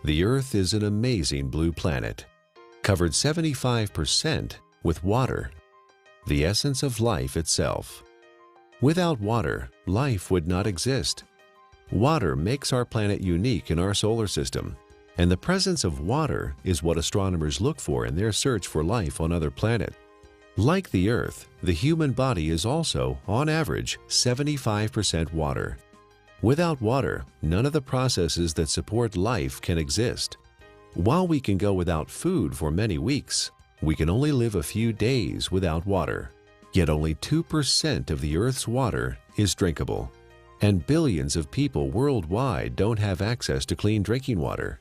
The Earth is an amazing blue planet, covered 75% with water, the essence of life itself. Without water, life would not exist. Water makes our planet unique in our solar system, and the presence of water is what astronomers look for in their search for life on other planets. Like the Earth, the human body is also, on average, 75% water. Without water, none of the processes that support life can exist. While we can go without food for many weeks, we can only live a few days without water. Yet only 2% of the Earth's water is drinkable, and billions of people worldwide don't have access to clean drinking water.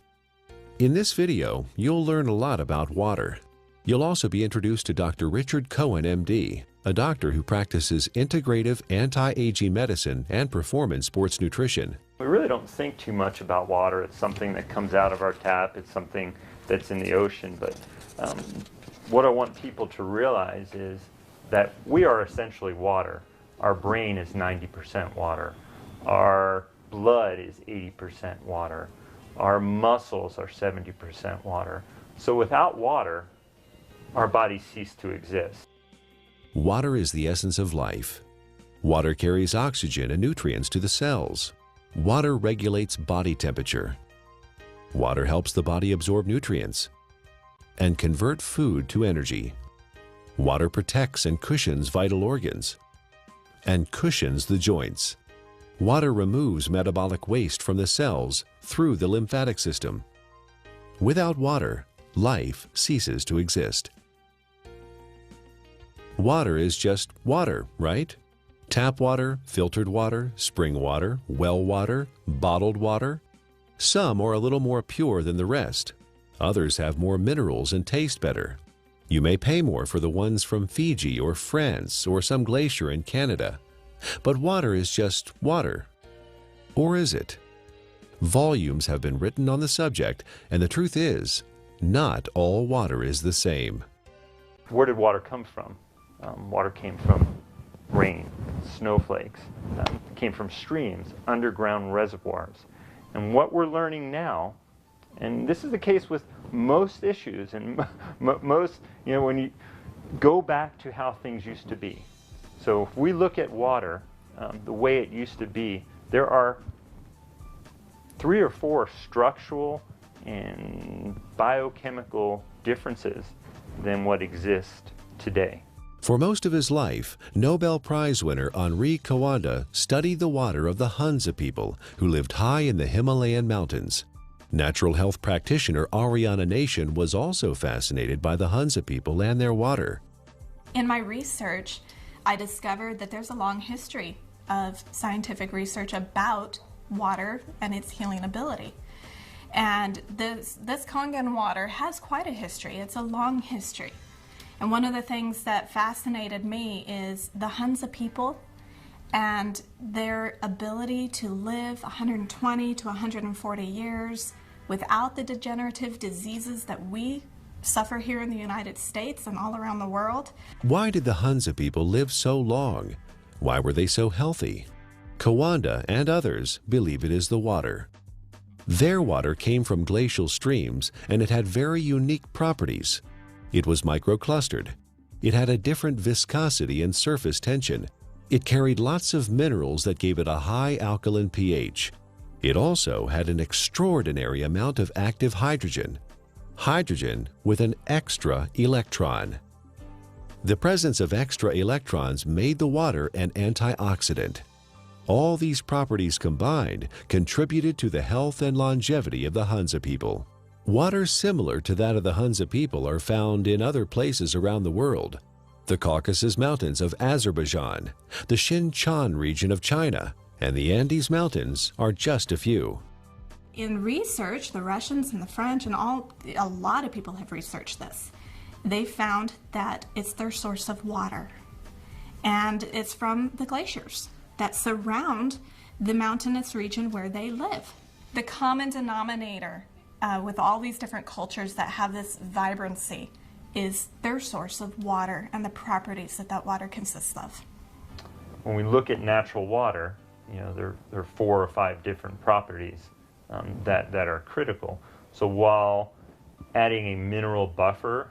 In this video, you'll learn a lot about water. You'll also be introduced to Dr. Richard Cohen, MD, a doctor who practices integrative anti-aging medicine and performance sports nutrition. We really don't think too much about water. It's something that comes out of our tap. It's something that's in the ocean. But what I want people to realize is that we are essentially water. Our brain is 90% water. Our blood is 80% water. Our muscles are 70% water. So without water, our bodies cease to exist. Water is the essence of life. Water carries oxygen and nutrients to the cells. Water regulates body temperature. Water helps the body absorb nutrients and convert food to energy. Water protects and cushions vital organs and cushions the joints. Water removes metabolic waste from the cells through the lymphatic system. Without water, life ceases to exist. Water is just water, right? Tap water, filtered water, spring water, well water, bottled water. Some are a little more pure than the rest. Others have more minerals and taste better. You may pay more for the ones from Fiji or France or some glacier in Canada. But water is just water. Or is it? Volumes have been written on the subject, and the truth is, not all water is the same. Where did water come from? Water came from rain, snowflakes, came from streams, underground reservoirs. And what we're learning now, and this is the case with most issues, and most, when you go back to how things used to be. So if we look at water, the way it used to be, there are 3 or 4 structural and biochemical differences than what exists today. For most of his life, Nobel Prize winner Henri Cohen studied the water of the Hunza people who lived high in the Himalayan mountains. Natural health practitioner Arayna Nation was also fascinated by the Hunza people and their water. In my research, I discovered that there's a long history of scientific research about water and its healing ability. And this Kangen water has quite a history. It's a long history. And one of the things that fascinated me is the Hunza people and their ability to live 120 to 140 years without the degenerative diseases that we suffer here in the United States and all around the world. Why did the Hunza people live so long? Why were they so healthy? Cohen and others believe it is the water. Their water came from glacial streams, and it had very unique properties. It was microclustered. It had a different viscosity and surface tension. It carried lots of minerals that gave it a high alkaline pH. It also had an extraordinary amount of active hydrogen. Hydrogen with an extra electron. The presence of extra electrons made the water an antioxidant. All these properties combined contributed to the health and longevity of the Hunza people. Water similar to that of the Hunza people are found in other places around the world. The Caucasus Mountains of Azerbaijan, the Xinjiang region of China, and the Andes Mountains are just a few. In research, the Russians and the French and a lot of people have researched this. They found that it's their source of water. And it's from the glaciers that surround the mountainous region where they live. The common denominator with all these different cultures that have this vibrancy is their source of water and the properties that that water consists of. When we look at natural water, there are 4 or 5 different properties that are critical. So while adding a mineral buffer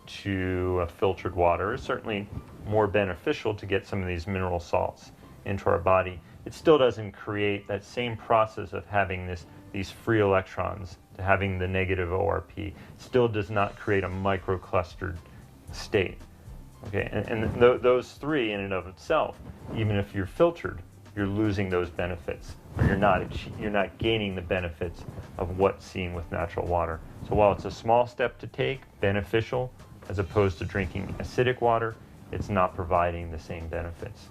to filtered water is certainly more beneficial to get some of these mineral salts into our body, it still doesn't create that same process of having these free electrons, to having the negative ORP. Still does not create a microclustered state. Okay, and those three in and of itself, even if you're filtered, you're losing those benefits, or you're not gaining the benefits of what's seen with natural water. So while it's a small step to take, beneficial, as opposed to drinking acidic water, it's not providing the same benefits.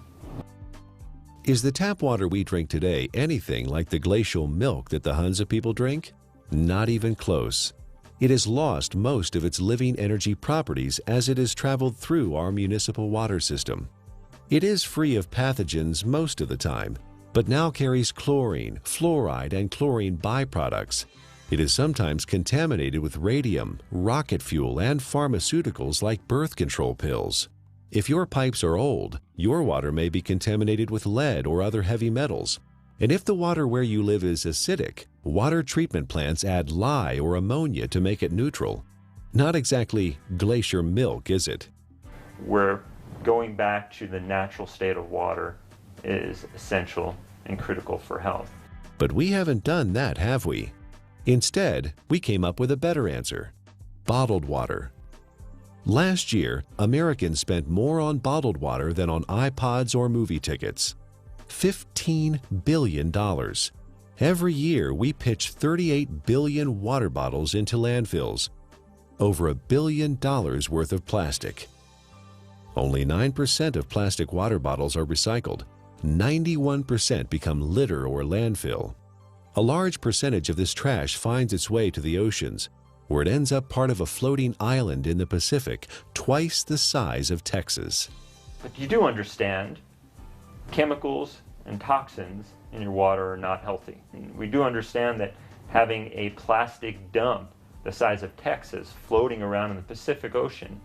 Is the tap water we drink today anything like the glacial milk that the Hunza people drink? Not even close. It has lost most of its living energy properties as it has traveled through our municipal water system. It is free of pathogens most of the time, but now carries chlorine, fluoride, and chlorine byproducts. It is sometimes contaminated with radium, rocket fuel, and pharmaceuticals like birth control pills. If your pipes are old, your water may be contaminated with lead or other heavy metals. And if the water where you live is acidic, water treatment plants add lye or ammonia to make it neutral. Not exactly glacier milk, is it? Where going back to the natural state of water is essential and critical for health. But we haven't done that, have we? Instead, we came up with a better answer: bottled water. Last year, Americans spent more on bottled water than on iPods or movie tickets. $15 billion. Every year, we pitch 38 billion water bottles into landfills. Over $1 billion worth of plastic. Only 9% of plastic water bottles are recycled. 91% become litter or landfill. A large percentage of this trash finds its way to the oceans, where it ends up part of a floating island in the Pacific, twice the size of Texas. But you do understand chemicals and toxins in your water are not healthy. And we do understand that having a plastic dump the size of Texas floating around in the Pacific Ocean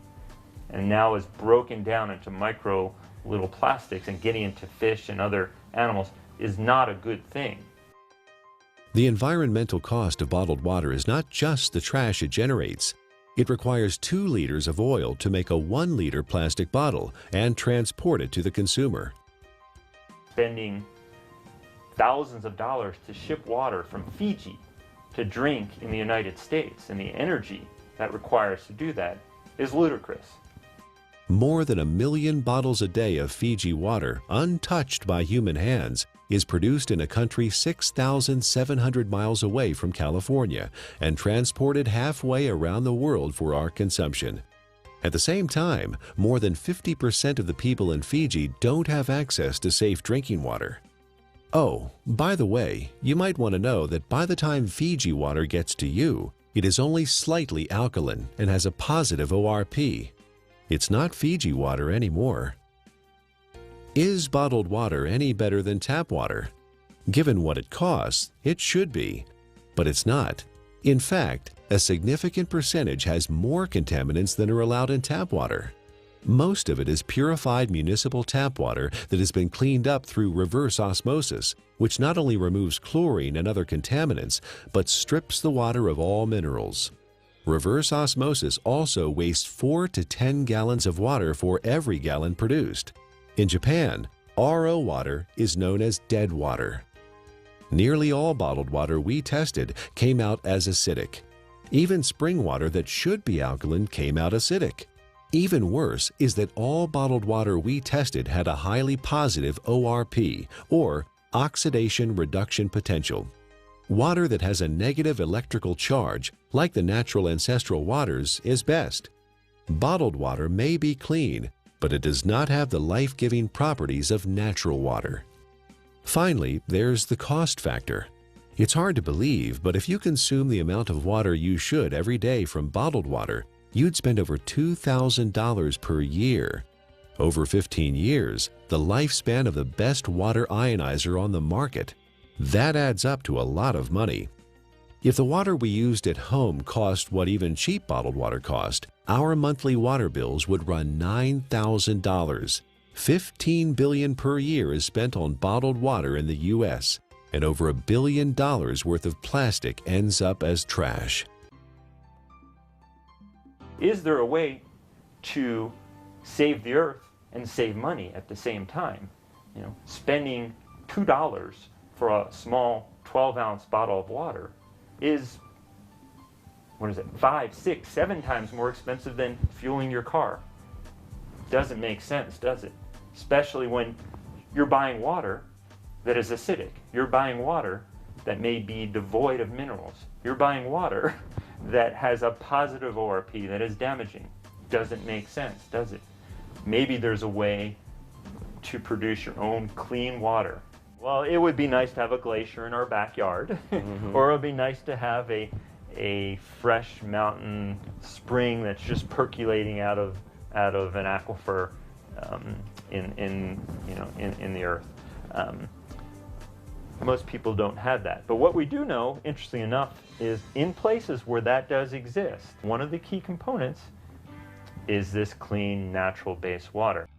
and now is broken down into micro little plastics and getting into fish and other animals is not a good thing. The environmental cost of bottled water is not just the trash it generates. It requires 2 liters of oil to make a 1-liter plastic bottle and transport it to the consumer. Spending thousands of dollars to ship water from Fiji to drink in the United States, and the energy that requires to do that is ludicrous. More than 1 million bottles a day of Fiji water, untouched by human hands, is produced in a country 6,700 miles away from California and transported halfway around the world for our consumption. At the same time, more than 50% of the people in Fiji don't have access to safe drinking water. Oh, by the way, you might want to know that by the time Fiji water gets to you, it is only slightly alkaline and has a positive ORP. It's not Fiji water anymore. Is bottled water any better than tap water? Given what it costs, it should be, but it's not. In fact, a significant percentage has more contaminants than are allowed in tap water. Most of it is purified municipal tap water that has been cleaned up through reverse osmosis, which not only removes chlorine and other contaminants, but strips the water of all minerals. Reverse osmosis also wastes 4 to 10 gallons of water for every gallon produced. In Japan, RO water is known as dead water. Nearly all bottled water we tested came out as acidic. Even spring water that should be alkaline came out acidic. Even worse is that all bottled water we tested had a highly positive ORP, or oxidation reduction potential. Water that has a negative electrical charge, like the natural ancestral waters, is best. Bottled water may be clean, but it does not have the life-giving properties of natural water. Finally, there's the cost factor. It's hard to believe, but if you consume the amount of water you should every day from bottled water, you'd spend over $2,000 per year. Over 15 years, the lifespan of the best water ionizer on the market. That adds up to a lot of money. If the water we used at home cost what even cheap bottled water cost, our monthly water bills would run $9,000. $15 billion per year is spent on bottled water in the U.S., and over $1 billion worth of plastic ends up as trash. Is there a way to save the earth and save money at the same time? You know, spending $2 for a small 12-ounce bottle of water is, what is it, 5, 6, 7 times more expensive than fueling your car. Doesn't make sense, does it? Especially when you're buying water that is acidic. You're buying water that may be devoid of minerals. You're buying water that has a positive ORP that is damaging. Doesn't make sense, does it? Maybe there's a way to produce your own clean water. Well, it would be nice to have a glacier in our backyard, or it would be nice to have a fresh mountain spring that's just percolating out of an aquifer in the earth. Most people don't have that. But what we do know, interestingly enough, is in places where that does exist, one of the key components is this clean, natural-based water.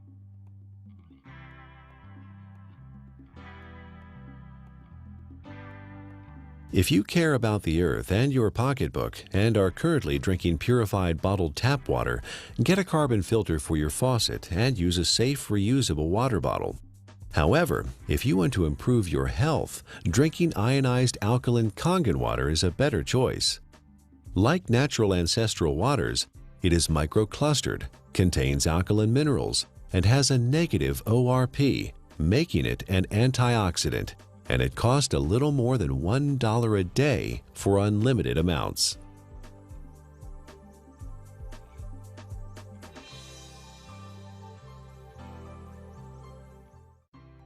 If you care about the earth and your pocketbook and are currently drinking purified bottled tap water, get a carbon filter for your faucet and use a safe, reusable water bottle. However, if you want to improve your health, drinking ionized alkaline Kangen water is a better choice. Like natural ancestral waters, it is microclustered, contains alkaline minerals, and has a negative ORP, making it an antioxidant, and it costs a little more than $1 a day for unlimited amounts.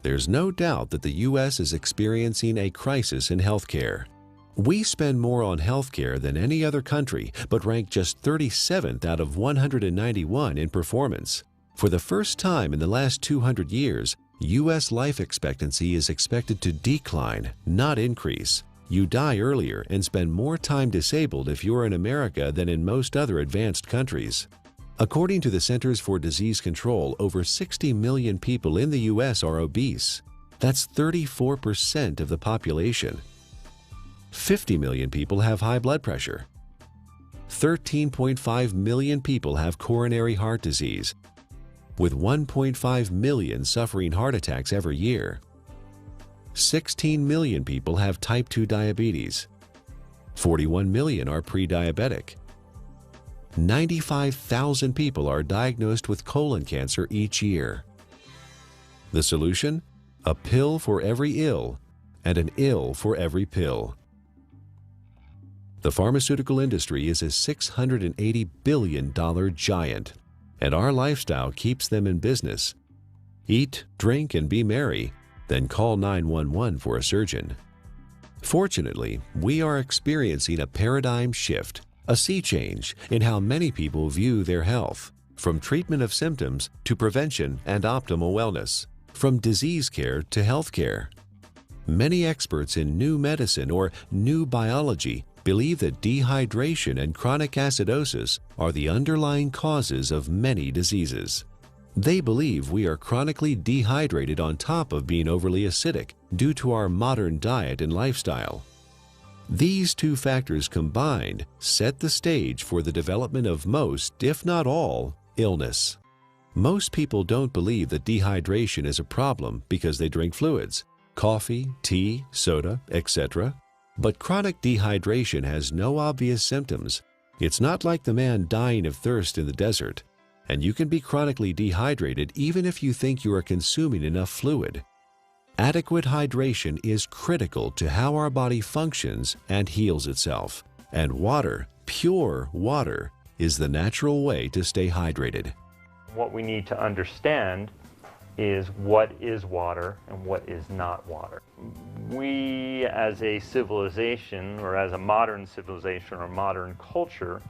There's no doubt that the U.S. is experiencing a crisis in healthcare. We spend more on healthcare than any other country, but rank just 37th out of 191 in performance. For the first time in the last 200 years, U.S. life expectancy is expected to decline, not increase. You die earlier and spend more time disabled if you're in America than in most other advanced countries. According to the Centers for Disease Control, over 60 million people in the U.S. are obese. That's 34% of the population. 50 million people have high blood pressure. 13.5 million people have coronary heart disease, with 1.5 million suffering heart attacks every year. 16 million people have type 2 diabetes. 41 million are pre-diabetic. 95,000 people are diagnosed with colon cancer each year. The solution? A pill for every ill and an ill for every pill. The pharmaceutical industry is a $680 billion giant, and our lifestyle keeps them in business. Eat, drink, and be merry, then call 911 for a surgeon. Fortunately, we are experiencing a paradigm shift, a sea change in how many people view their health, from treatment of symptoms to prevention and optimal wellness, from disease care to health care. Many experts in new medicine or new biology believe that dehydration and chronic acidosis are the underlying causes of many diseases. They believe we are chronically dehydrated on top of being overly acidic due to our modern diet and lifestyle. These two factors combined set the stage for the development of most, if not all, illness. Most people don't believe that dehydration is a problem because they drink fluids, coffee, tea, soda, etc. But chronic dehydration has no obvious symptoms. It's not like the man dying of thirst in the desert, and you can be chronically dehydrated even if you think you are consuming enough fluid. Adequate hydration is critical to how our body functions and heals itself, and water, pure water, is the natural way to stay hydrated. What we need to understand is what is water and what is not water. We as a civilization, or as a modern civilization or modern culture,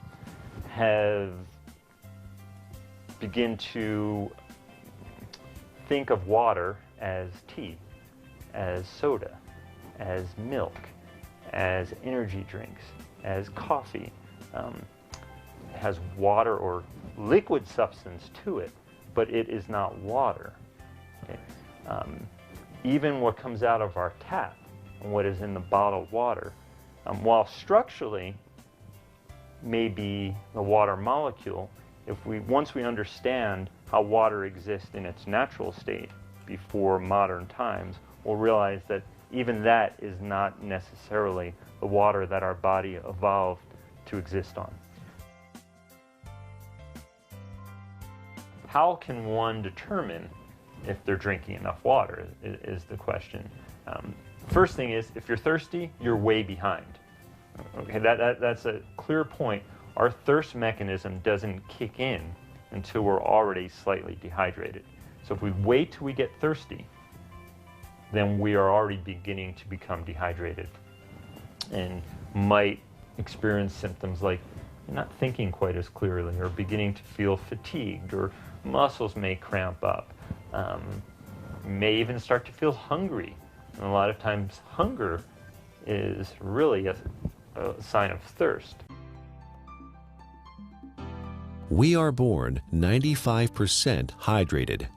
have begun to think of water as tea, as soda, as milk, as energy drinks, as coffee. It has water or liquid substance to it, but it is not water. Okay? Even what comes out of our tap and what is in the bottled water. While structurally may be the water molecule, once we understand how water exists in its natural state before modern times, we'll realize that even that is not necessarily the water that our body evolved to exist on. How can one determine if they're drinking enough water is the question. First thing is, if you're thirsty, you're way behind. Okay, that's a clear point. Our thirst mechanism doesn't kick in until we're already slightly dehydrated. So if we wait till we get thirsty, then we are already beginning to become dehydrated and might experience symptoms like not thinking quite as clearly, or beginning to feel fatigued, or muscles may cramp up, may even start to feel hungry. And a lot of times hunger is really a sign of thirst. We are born 95% hydrated.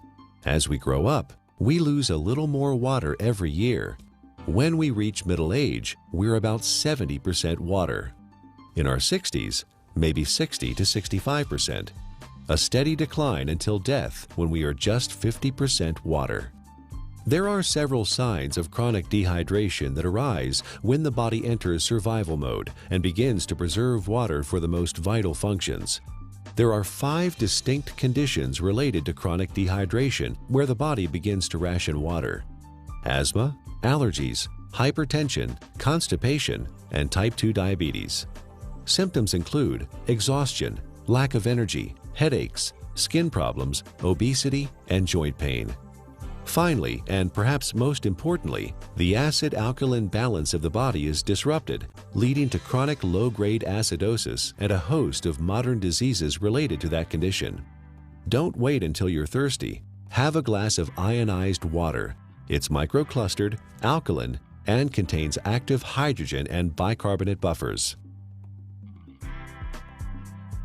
As we grow up, we lose a little more water every year. When we reach middle age, we're about 70% water. In our 60s, maybe 60 to 65%. A steady decline until death when we are just 50% water. There are several signs of chronic dehydration that arise when the body enters survival mode and begins to preserve water for the most vital functions. There are 5 distinct conditions related to chronic dehydration where the body begins to ration water: asthma, allergies, hypertension, constipation, and type 2 diabetes. Symptoms include exhaustion, lack of energy, headaches, skin problems, obesity, and joint pain. Finally, and perhaps most importantly, the acid-alkaline balance of the body is disrupted, leading to chronic low-grade acidosis and a host of modern diseases related to that condition. Don't wait until you're thirsty. Have a glass of ionized water. It's microclustered, alkaline, and contains active hydrogen and bicarbonate buffers.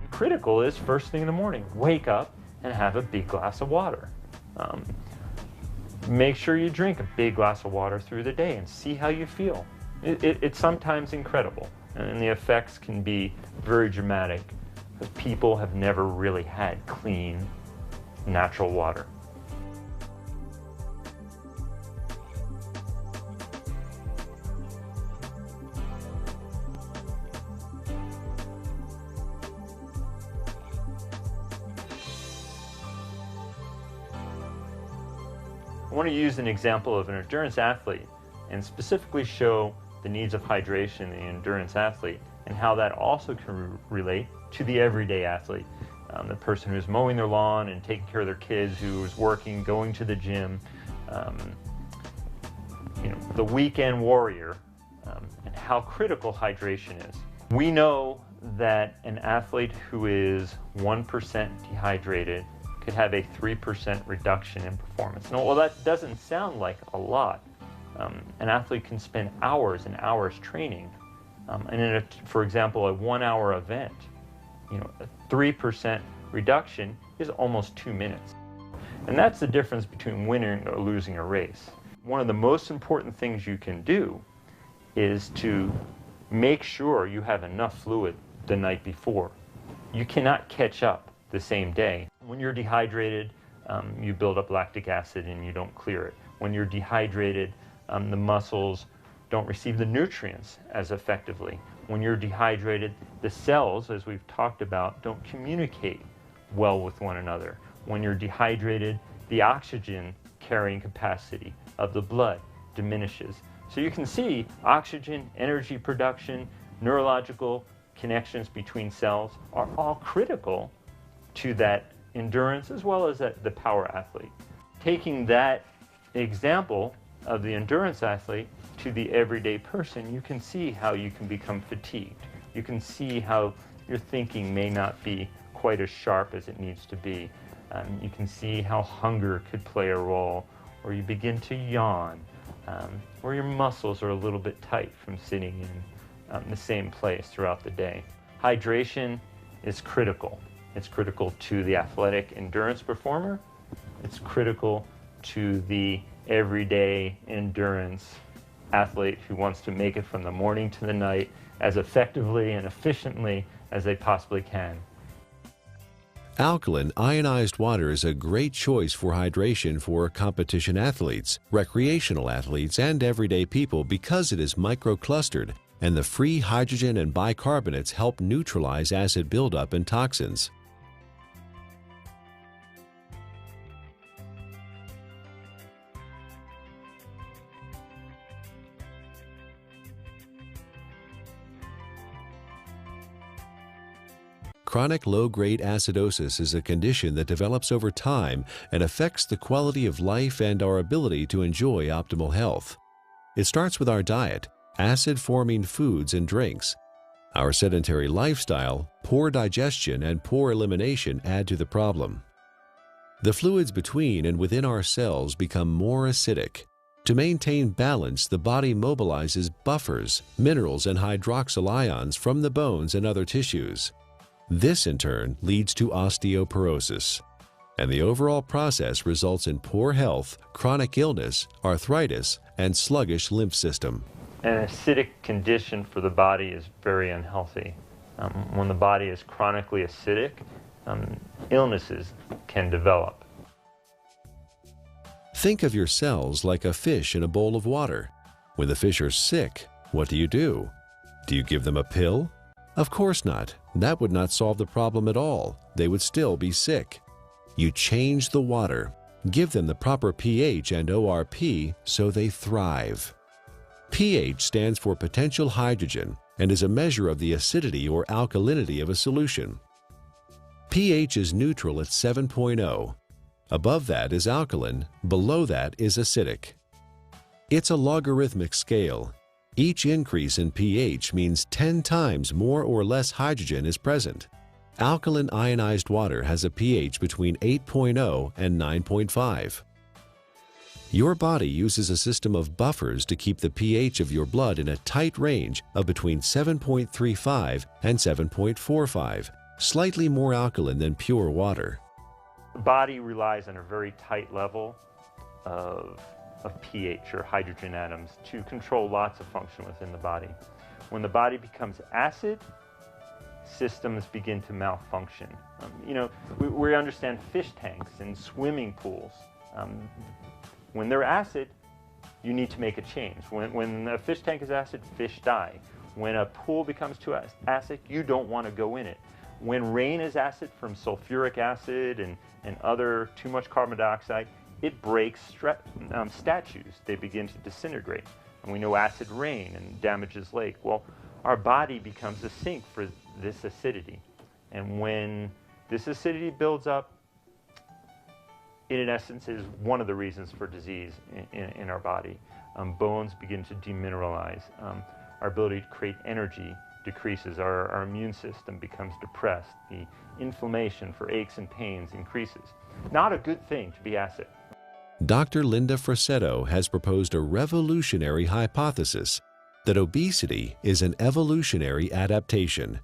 Critical is first thing in the morning, wake up and have a big glass of water. Make sure you drink a big glass of water through the day and see how you feel. It's sometimes incredible, and the effects can be very dramatic because people have never really had clean, natural water. I want to use an example of an endurance athlete and specifically show the needs of hydration in the endurance athlete and how that also can relate to the everyday athlete. The person who's mowing their lawn and taking care of their kids, who is working, going to the gym, the weekend warrior, and how critical hydration is. We know that an athlete who is 1% dehydrated could have a 3% reduction in performance. Now, well, that doesn't sound like a lot. An athlete can spend hours and hours training, and in for example, a 1-hour event, a 3% reduction is almost 2 minutes. And that's the difference between winning or losing a race. One of the most important things you can do is to make sure you have enough fluid the night before. You cannot catch up the same day. When you're dehydrated, you build up lactic acid and you don't clear it. When you're dehydrated, the muscles don't receive the nutrients as effectively. When you're dehydrated, the cells, as we've talked about, don't communicate well with one another. When you're dehydrated, the oxygen carrying capacity of the blood diminishes. So you can see oxygen, energy production, neurological connections between cells are all critical to that endurance as well as the power athlete. Taking that example of the endurance athlete to the everyday person, you can see how you can become fatigued. You can see how your thinking may not be quite as sharp as it needs to be. You can see how hunger could play a role, or you begin to yawn, or your muscles are a little bit tight from sitting in the same place throughout the day. Hydration is critical. It's critical to the athletic endurance performer. It's critical to the everyday endurance athlete who wants to make it from the morning to the night as effectively and efficiently as they possibly can. Alkaline ionized water is a great choice for hydration for competition athletes, recreational athletes, and everyday people because it is microclustered, and the free hydrogen and bicarbonates help neutralize acid buildup and toxins. Chronic low-grade acidosis is a condition that develops over time and affects the quality of life and our ability to enjoy optimal health. It starts with our diet, acid-forming foods and drinks. Our sedentary lifestyle, poor digestion, and poor elimination add to the problem. The fluids between and within our cells become more acidic. To maintain balance, the body mobilizes buffers, minerals, and hydroxyl ions from the bones and other tissues. This, in turn, leads to osteoporosis, and the overall process results in poor health, chronic illness, arthritis, and sluggish lymph system. An acidic condition for the body is very unhealthy. When the body is chronically acidic, illnesses can develop. Think of your cells like a fish in a bowl of water. When the fish are sick, what do? Do you give them a pill? Of course not. That would not solve the problem at all. They would still be sick. You change the water, give them the proper pH and ORP so they thrive. pH stands for potential hydrogen and is a measure of the acidity or alkalinity of a solution. pH is neutral at 7.0. Above that is alkaline, below that is acidic. It's a logarithmic scale. Each increase in pH means 10 times more or less hydrogen is present. Alkaline ionized water has a pH between 8.0 and 9.5. Your body uses a system of buffers to keep the pH of your blood in a tight range of between 7.35 and 7.45, slightly more alkaline than pure water. The body relies on a very tight level of pH, or hydrogen atoms, to control lots of function within the body. When the body becomes acid, systems begin to malfunction. We understand fish tanks and swimming pools. When they're acid, you need to make a change. When a fish tank is acid, fish die. When a pool becomes too acid, you don't want to go in it. When rain is acid from sulfuric acid and other too much carbon dioxide, it breaks statues. They begin to disintegrate. And we know acid rain and damages lake. Well, our body becomes a sink for this acidity. And when this acidity builds up, it in essence is one of the reasons for disease in our body. Bones begin to demineralize. Our ability to create energy decreases. Our immune system becomes depressed. The inflammation for aches and pains increases. Not a good thing to be acid. Dr. Linda Frassetto has proposed a revolutionary hypothesis that obesity is an evolutionary adaptation.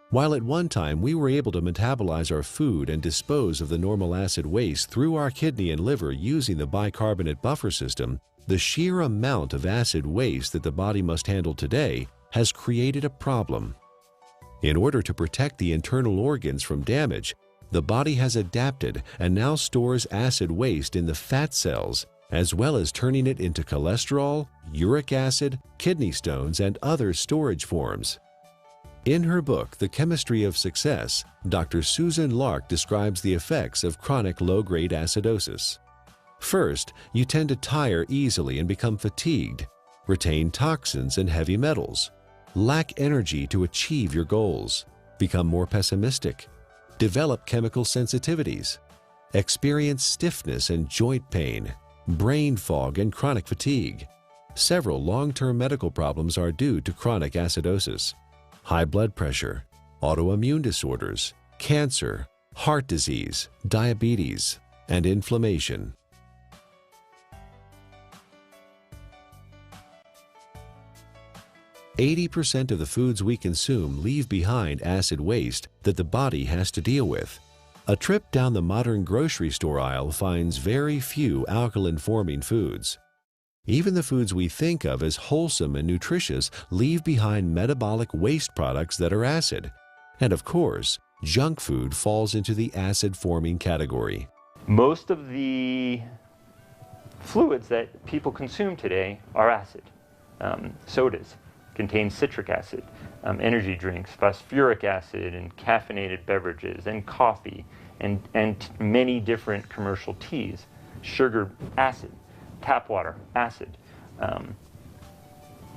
While at one time we were able to metabolize our food and dispose of the normal acid waste through our kidney and liver using the bicarbonate buffer system, the sheer amount of acid waste that the body must handle today has created a problem. In order to protect the internal organs from damage, the body has adapted and now stores acid waste in the fat cells, as well as turning it into cholesterol, uric acid, kidney stones, and other storage forms. In her book, The Chemistry of Success, Dr. Susan Lark describes the effects of chronic low-grade acidosis. First, you tend to tire easily and become fatigued, retain toxins and heavy metals, lack energy to achieve your goals, become more pessimistic, develop chemical sensitivities, experience stiffness and joint pain, brain fog, and chronic fatigue. Several long-term medical problems are due to chronic acidosis: high blood pressure, autoimmune disorders, cancer, heart disease, diabetes, and inflammation. %80 of the foods we consume leave behind acid waste that the body has to deal with. A trip down the modern grocery store aisle finds very few alkaline-forming foods. Even the foods we think of as wholesome and nutritious leave behind metabolic waste products that are acid. And of course, junk food falls into the acid-forming category. Most of the fluids that people consume today are acid. Sodas contain citric acid, energy drinks, phosphoric acid, and caffeinated beverages, and coffee, and many different commercial teas. Sugar, acid. Tap water, acid.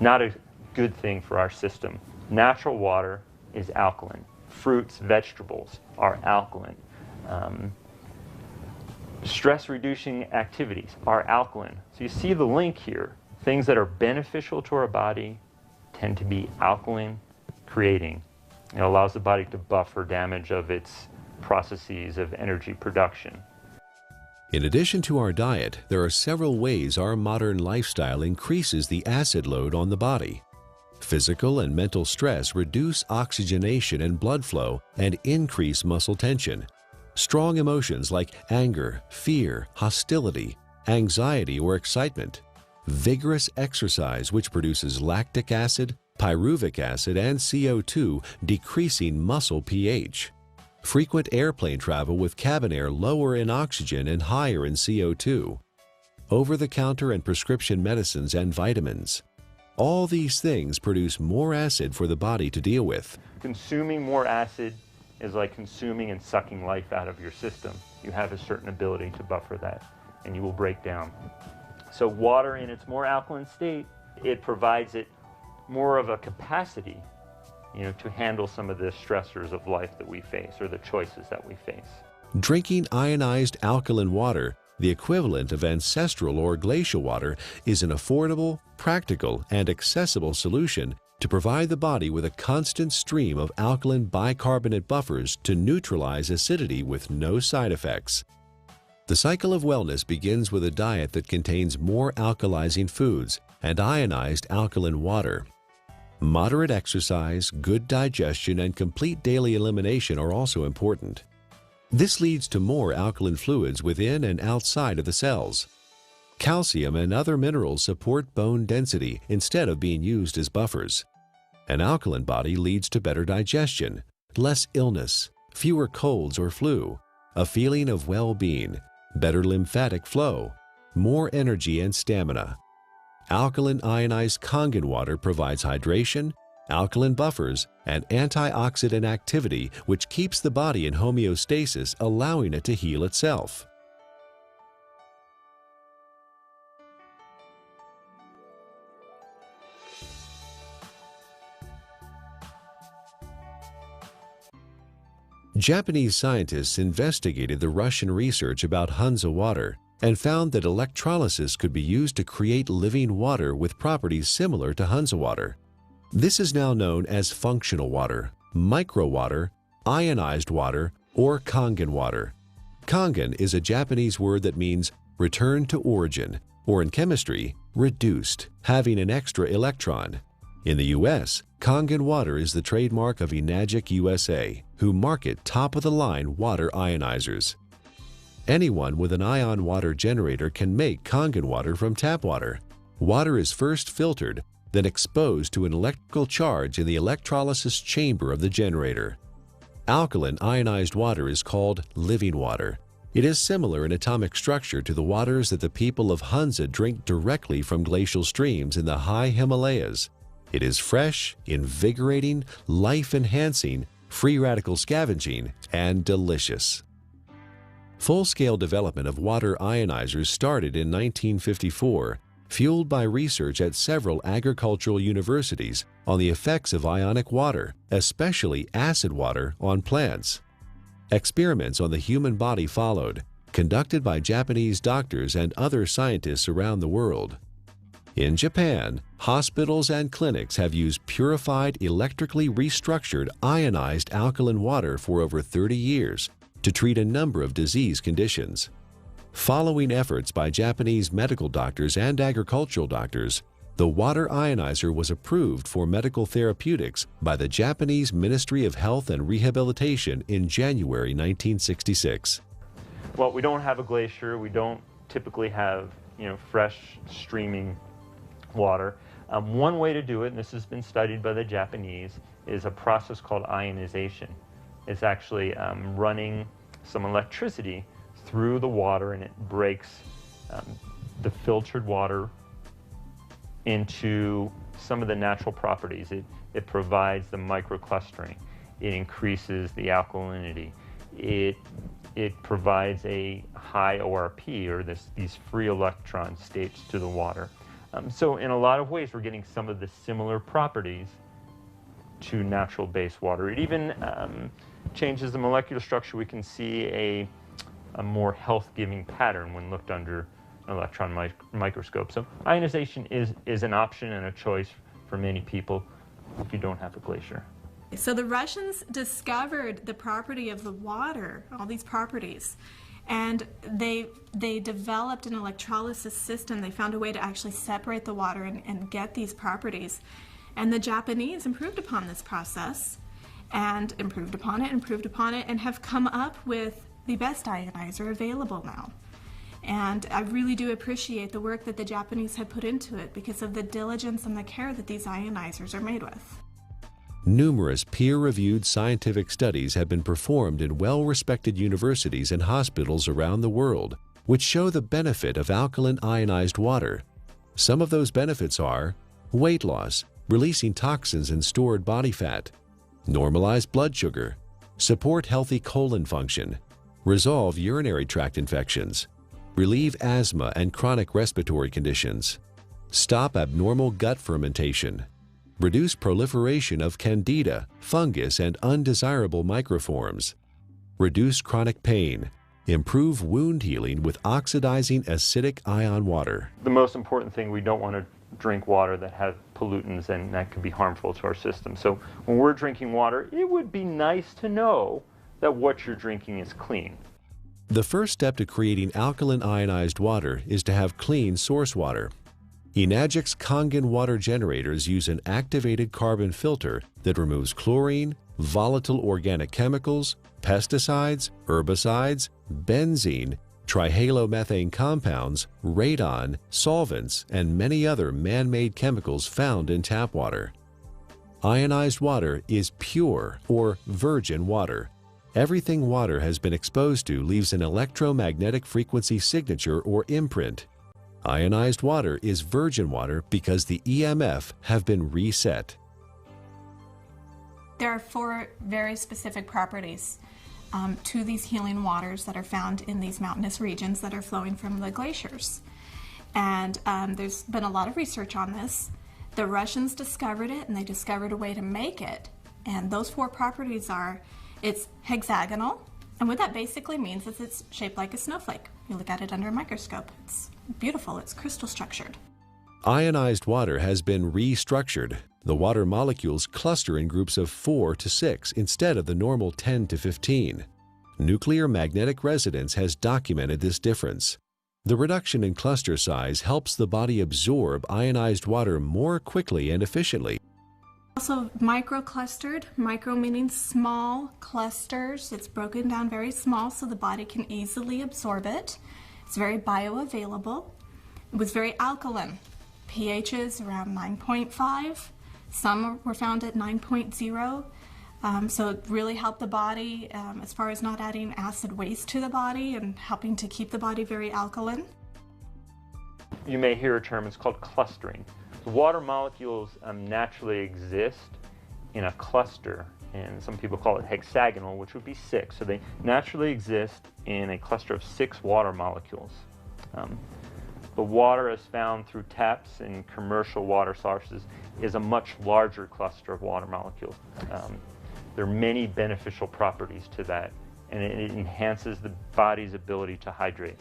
Not a good thing for our system. Natural water is alkaline. Fruits, vegetables are alkaline. Stress-reducing activities are alkaline. So you see the link here. Things that are beneficial to our body tend to be alkaline creating. It allows the body to buffer damage of its processes of energy production. In addition to our diet, there are several ways our modern lifestyle increases the acid load on the body. Physical and mental stress reduce oxygenation and blood flow and increase muscle tension. Strong emotions like anger, fear, hostility, anxiety, or excitement. Vigorous exercise, which produces lactic acid, pyruvic acid, and CO2, decreasing muscle pH. Frequent airplane travel with cabin air lower in oxygen and higher in CO2. Over-the-counter and prescription medicines and vitamins. All these things produce more acid for the body to deal with. Consuming more acid is like consuming and sucking life out of your system. You have a certain ability to buffer that, and you will break down. So water in its more alkaline state, it provides it more of a capacity, to handle some of the stressors of life that we face, or the choices that we face. Drinking ionized alkaline water, the equivalent of ancestral or glacial water, is an affordable, practical, and accessible solution to provide the body with a constant stream of alkaline bicarbonate buffers to neutralize acidity with no side effects. The cycle of wellness begins with a diet that contains more alkalizing foods and ionized alkaline water. Moderate exercise, good digestion, and complete daily elimination are also important. This leads to more alkaline fluids within and outside of the cells. Calcium and other minerals support bone density instead of being used as buffers. An alkaline body leads to better digestion, less illness, fewer colds or flu, a feeling of well-being, better lymphatic flow, more energy and stamina. Alkaline ionized Kangen water provides hydration, alkaline buffers, and antioxidant activity, which keeps the body in homeostasis, allowing it to heal itself. Japanese scientists investigated the Russian research about Hansa water and found that electrolysis could be used to create living water with properties similar to Hansa water. This is now known as functional water, microwater, ionized water, or Kangen water. Kangen is a Japanese word that means return to origin, or in chemistry, reduced, having an extra electron. In the U.S., Kangen water is the trademark of Enagic USA, who market top-of-the-line water ionizers. Anyone with an ion water generator can make Kangen water from tap water. Water is first filtered, then exposed to an electrical charge in the electrolysis chamber of the generator. Alkaline ionized water is called living water. It is similar in atomic structure to the waters that the people of Hansa drink directly from glacial streams in the high Himalayas. It is fresh, invigorating, life-enhancing, free radical scavenging, and delicious. Full-scale development of water ionizers started in 1954, fueled by research at several agricultural universities on the effects of ionic water, especially acid water, on plants. Experiments on the human body followed, conducted by Japanese doctors and other scientists around the world. In Japan, hospitals and clinics have used purified, electrically restructured, ionized alkaline water for over 30 years to treat a number of disease conditions. Following efforts by Japanese medical doctors and agricultural doctors, the water ionizer was approved for medical therapeutics by the Japanese Ministry of Health and Rehabilitation in January 1966. Well, we don't have a glacier. We don't typically have, fresh streaming water. One way to do it, and this has been studied by the Japanese, is a process called ionization. It's actually running some electricity through the water, and it breaks the filtered water into some of the natural properties. It provides the microclustering. It increases the alkalinity. It provides a high ORP, or these free electron states, to the water. So in a lot of ways, we're getting some of the similar properties to natural base water. It even changes the molecular structure. We can see a more health-giving pattern when looked under an electron microscope. So ionization is an option and a choice for many people if you don't have a glacier. So the Russians discovered the property of the water, all these properties, and they developed an electrolysis system. They found a way to actually separate the water and get these properties. And the Japanese improved upon this process and improved upon it, and have come up with the best ionizer available now. And I really do appreciate the work that the Japanese have put into it because of the diligence and the care that these ionizers are made with. Numerous peer-reviewed scientific studies have been performed in well-respected universities and hospitals around the world, which show the benefit of alkaline ionized water. Some of those benefits are weight loss, releasing toxins and stored body fat, normalize blood sugar, support healthy colon function, resolve urinary tract infections, relieve asthma and chronic respiratory conditions, stop abnormal gut fermentation, reduce proliferation of candida, fungus, and undesirable microforms, reduce chronic pain, improve wound healing with oxidizing acidic ion water. The most important thing, we don't want to drink water that has pollutants, and that can be harmful to our system. So when we're drinking water, it would be nice to know that what you're drinking is clean. The first step to creating alkaline ionized water is to have clean source water. Enagic's Kangen water generators use an activated carbon filter that removes chlorine, volatile organic chemicals, pesticides, herbicides, benzene, trihalomethane compounds, radon, solvents, and many other man-made chemicals found in tap water. Ionized water is pure or virgin water. Everything water has been exposed to leaves an electromagnetic frequency signature or imprint. Ionized water is virgin water because the EMF have been reset. There are 4 very specific properties to these healing waters that are found in these mountainous regions that are flowing from the glaciers. And there's been a lot of research on this. The Russians discovered it, and they discovered a way to make it. And those 4 properties are, it's hexagonal, and what that basically means is it's shaped like a snowflake. You look at it under a microscope. It's beautiful, it's crystal structured. Ionized water has been restructured. The water molecules cluster in groups of 4 to 6 instead of the normal 10 to 15. Nuclear magnetic resonance has documented this difference. The reduction in cluster size helps the body absorb ionized water more quickly and efficiently. Also microclustered, micro meaning small clusters. It's broken down very small so the body can easily absorb it. It's very bioavailable. It was very alkaline. pHs around 9.5. Some were found at 9.0. So it really helped the body as far as not adding acid waste to the body and helping to keep the body very alkaline. You may hear a term, it's called clustering. The water molecules naturally exist in a cluster, and some people call it hexagonal, which would be 6. So they naturally exist in a cluster of 6 water molecules. The water as found through taps and commercial water sources is a much larger cluster of water molecules. There are many beneficial properties to that, and it enhances the body's ability to hydrate.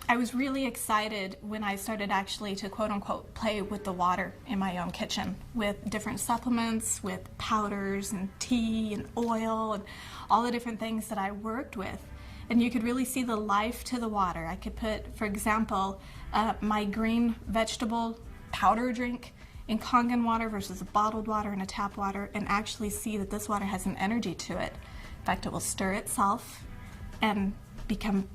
I was really excited when I started actually to quote-unquote play with the water in my own kitchen with different supplements, with powders and tea and oil and all the different things that I worked with. And you could really see the life to the water. I could put, for example, my green vegetable powder drink in Kangen water versus a bottled water and a tap water, and actually see that this water has an energy to it. In fact, it will stir itself and become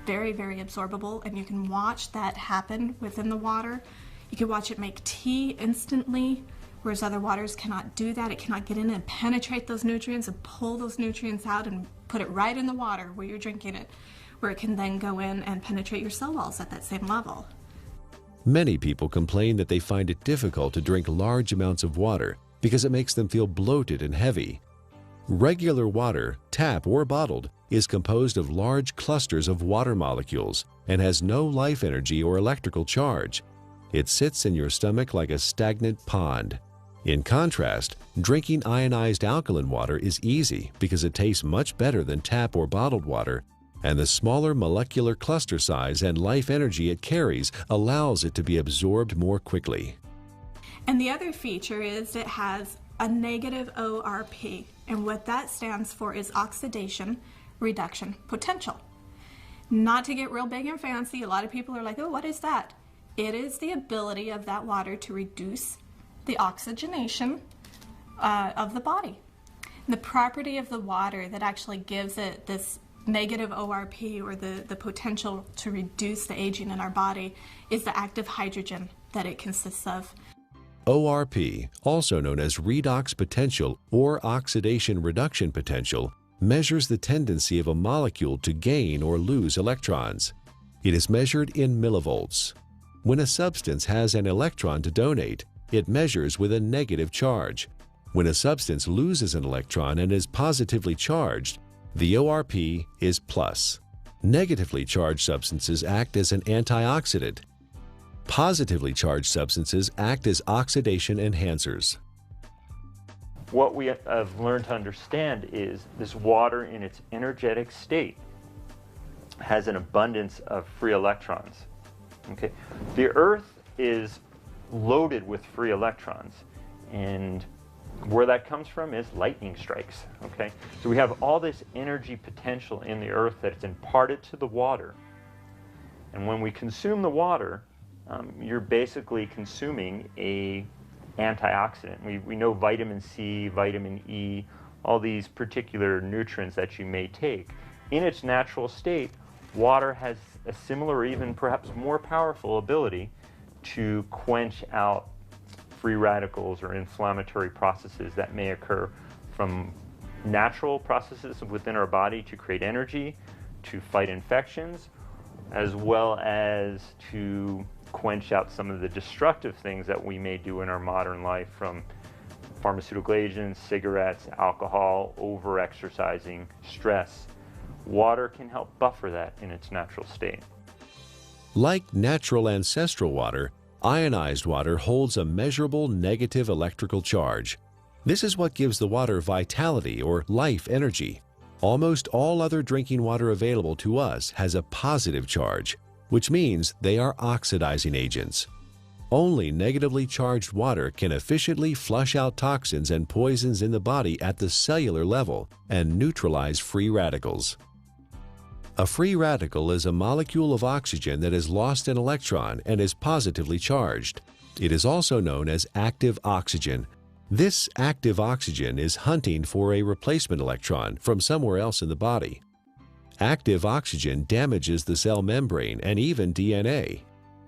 very, very absorbable, and you can watch that happen within the water. You can watch it make tea instantly, whereas other waters cannot do that. It cannot get in and penetrate those nutrients and pull those nutrients out and put it right in the water where you're drinking it, where it can then go in and penetrate your cell walls at that same level. Many people complain that they find it difficult to drink large amounts of water because it makes them feel bloated and heavy. Regular water, tap or bottled, is composed of large clusters of water molecules and has no life energy or electrical charge. It sits in your stomach like a stagnant pond. In contrast, drinking ionized alkaline water is easy because it tastes much better than tap or bottled water, and the smaller molecular cluster size and life energy it carries allows it to be absorbed more quickly. And the other feature is it has a negative ORP, and what that stands for is oxidation reduction potential. Not to get real big and fancy, a lot of people are like, oh, what is that? It is the ability of that water to reduce the oxygenation of the body. The property of the water that actually gives it this negative ORP, or the potential to reduce the aging in our body, is the active hydrogen that it consists of. ORP, also known as redox potential or oxidation reduction potential, measures the tendency of a molecule to gain or lose electrons. It is measured in millivolts. When a substance has an electron to donate, it measures with a negative charge. When a substance loses an electron and is positively charged, the ORP is plus. Negatively charged substances act as an antioxidant. Positively charged substances act as oxidation enhancers. What we have learned to understand is this water in its energetic state has an abundance of free electrons. Okay? The Earth is loaded with free electrons, and where that comes from is lightning strikes. Okay? So we have all this energy potential in the Earth that's imparted to the water, and when we consume the water, you're basically consuming a antioxidant. We know vitamin C, vitamin E, all these particular nutrients that you may take. In its natural state, water has a similar, even perhaps more powerful ability to quench out free radicals or inflammatory processes that may occur from natural processes within our body to create energy, to fight infections, as well as to quench out some of the destructive things that we may do in our modern life, from pharmaceutical agents, cigarettes, alcohol, over-exercising, stress. Water can help buffer that in its natural state. Like natural ancestral water, ionized water holds a measurable negative electrical charge. This is what gives the water vitality or life energy. Almost all other drinking water available to us has a positive charge, which means they are oxidizing agents. Only negatively charged water can efficiently flush out toxins and poisons in the body at the cellular level and neutralize free radicals. A free radical is a molecule of oxygen that has lost an electron and is positively charged. It is also known as active oxygen. This active oxygen is hunting for a replacement electron from somewhere else in the body. Active oxygen damages the cell membrane and even DNA.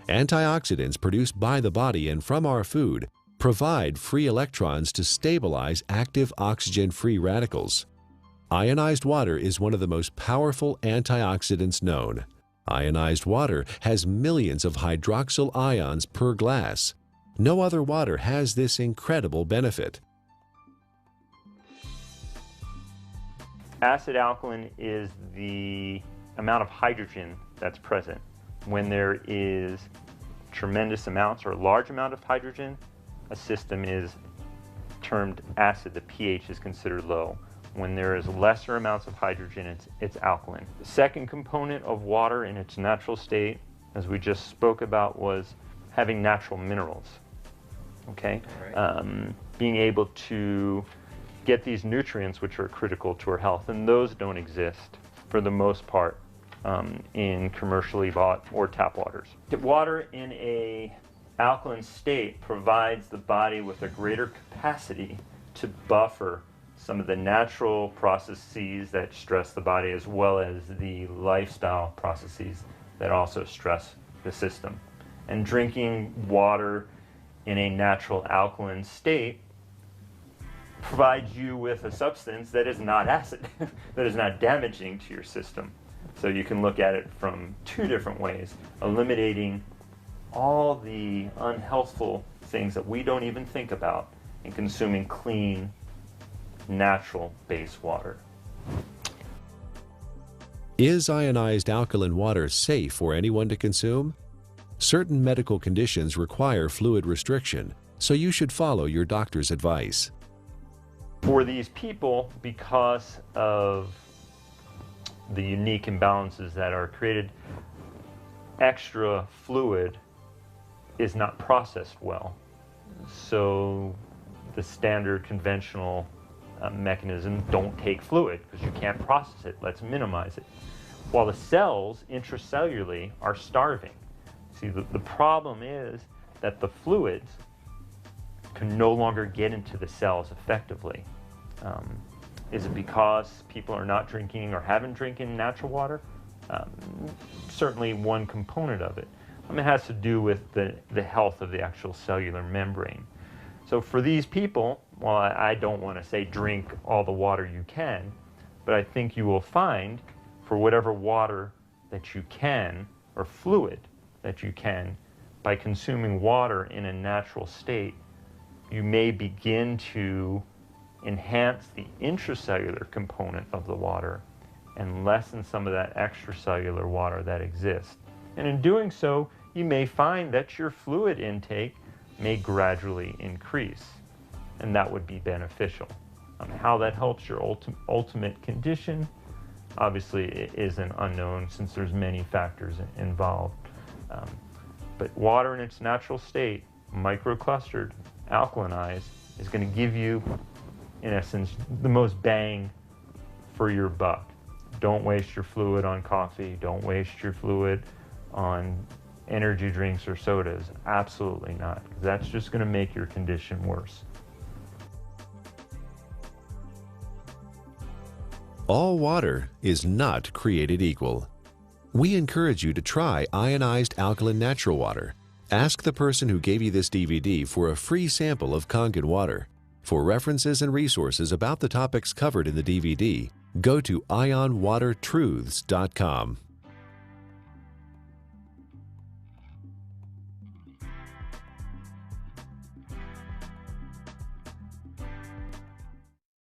Antioxidants produced by the body and from our food provide free electrons to stabilize active oxygen-free radicals. Ionized water is one of the most powerful antioxidants known. Ionized water has millions of hydroxyl ions per glass. No other water has this incredible benefit. Acid alkaline is the amount of hydrogen that's present. When there is tremendous amounts or a large amount of hydrogen, a system is termed acid. The pH is considered low. When there is lesser amounts of hydrogen, it's alkaline. The second component of water in its natural state, as we just spoke about, was having natural minerals. Okay? Right. Being able to get these nutrients which are critical to our health, and those don't exist for the most part in commercially bought or tap waters. Water in an alkaline state provides the body with a greater capacity to buffer some of the natural processes that stress the body, as well as the lifestyle processes that also stress the system. And drinking water in a natural alkaline state provides you with a substance that is not acid, that is not damaging to your system. So you can look at it from two different ways, eliminating all the unhealthful things that we don't even think about and consuming clean, natural base water. Is ionized alkaline water safe for anyone to consume? Certain medical conditions require fluid restriction, so you should follow your doctor's advice. For these people, because of the unique imbalances that are created, extra fluid is not processed well. So the standard conventional mechanism, don't take fluid because you can't process it. Let's minimize it. While the cells intracellularly are starving. See, the problem is that the fluids can no longer get into the cells effectively. Is it because people are not drinking or haven't drinking natural water? Certainly one component of it. It has to do with the health of the actual cellular membrane. So for these people, well, I don't want to say drink all the water you can, but I think you will find for whatever water that you can, or fluid that you can, by consuming water in a natural state, you may begin to enhance the intracellular component of the water and lessen some of that extracellular water that exists. And in doing so, you may find that your fluid intake may gradually increase, and that would be beneficial. How that helps your ultimate condition, obviously it is an unknown since there's many factors involved. But water in its natural state, microclustered, alkalinized, is going to give you, in essence, the most bang for your buck. Don't waste your fluid on coffee. Don't waste your fluid on energy drinks or sodas. Absolutely not. That's just going to make your condition worse. All water is not created equal. We encourage you to try ionized alkaline natural water. Ask the person who gave you this DVD for a free sample of Kangen water. For references and resources about the topics covered in the DVD, go to ionwatertruths.com.